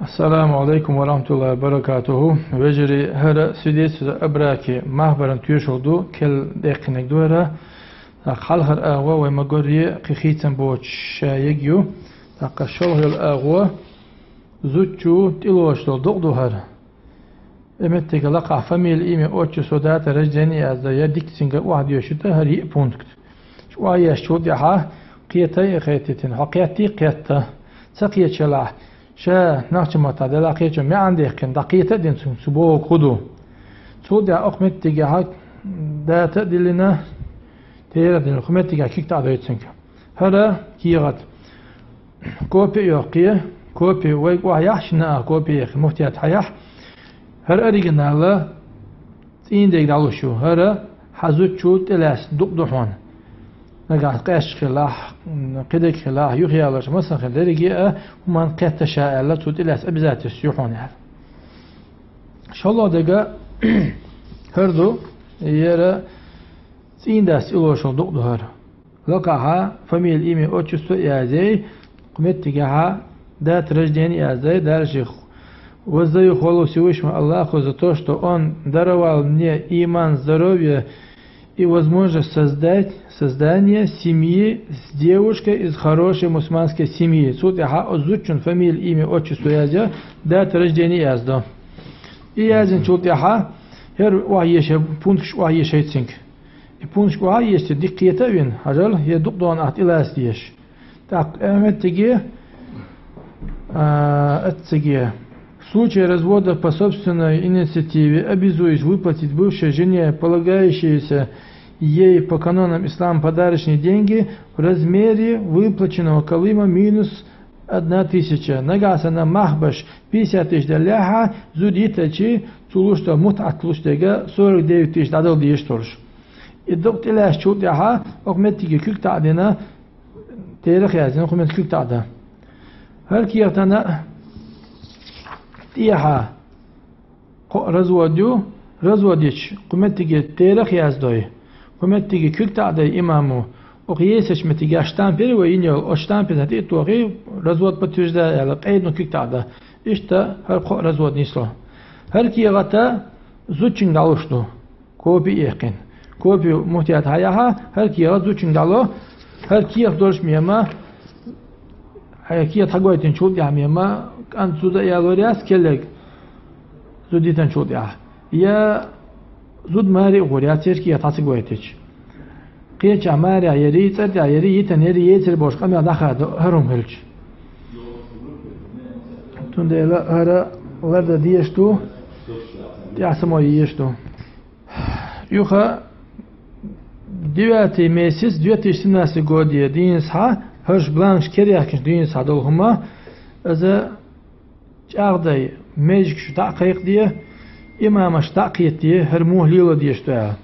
Assalamu alaikum wa rahmatullahi wa barakatuhu. Vejeri her südiyet abraki mahbaran tüyüş oldu. Kel dekinek duara. Halhar ağva ve magori kıkhitsen boç şayegyu. Taqa şolhel ağva zutçu tiloştol doğduhar. Emetteki laqa famil imi oçu sodata rejeni azaya diksinga wahdi yaşıta her yi punkt. Şu ayaş çoğdiha qiyatay qiyatitin. Haqiyati qiyatta. سقية شلاح شا نخشمتا دلاقية ما عندي كن دقيقة دين سبوع خدو سودة أقمت تجاه دا تدلنا تيرا دين أقمت تجاه كيك تعدي تسنك هذا كيغت كوبي يقيه كوبي ويحشنا كوبي مفتيات حياح هر أريجنا الله تين ديك دالوشو هذا حزوت شوت إلاس دقدحون نقع قاش خلاح قدك خلاح يخيالش مثلا خلدرجي ومن قد تشاء تود إلاس أبزات السيوحون يعني إن شاء الله دقا هردو يرى سين داس إلوشو دقدو هر لقاها فميل إيمي أوتشستو إعزي قمت تقاها دات رجدين إعزي دارشي وزي خلو سيوش ما الله خزتوشتو он даровал мне иман, здоровье и возможность создание семьи с девушкой из хорошей мусульманской семьи. Суд я озвучен фамилия, имя, отчество язя, дата рождения язда. И язин суд я хер уахеше пункт уахеше цинк. И пункт уахеше диккета вин, ажал я дукдуан ахт илас диеш. Так, эметтиги в случае развода по собственной инициативе обязуюсь выплатить бывшей жене полагающиеся ей по канонам ислама подарочные деньги в размере выплаченного калима минус 1000. Нагасана махбаш 50 тысяч даляха зудитачи тулушта мутатлуштега 49 тысяч дадал диешторш. И доктилаш чудяха окметтиги күк таадина терих язин окмет күк таада. Her kiyatana تيها رزوديش قمتيجي تاريخ يازدوي قمتيجي كل تعدي إمامو وقياسش متيجي أشتان بيري وينيو أشتان بيري هتي توغي رزود بتوجدا يلا قيد نو كل تعدي إشتا هر خو رزود نيسلو هر كي غتا زوتشين دالوشتو كوبي يقين كوبي محتيات هياها هر كي غتا زوتشين دالو هر كي يخدرش ميما هر كي يتحقويتين شود يعميما أن سودا يا لورياس كلك زوديتن شود يا زود ماري غوريا تشكي يتاسق ويتش قيچ ماري يري صد يري يتن يري يتر boş قام داخل هرم هلج تندلا هرا وردا ديشتو ياسمو يشتو يوخا 9 месяц 2017 год единса هرش بلانش كرياكش دينس هادولهما إذا أغدي ميجك شتاقيق ديه إمامش تاقيت ديه هرموه ليلة ديشتوها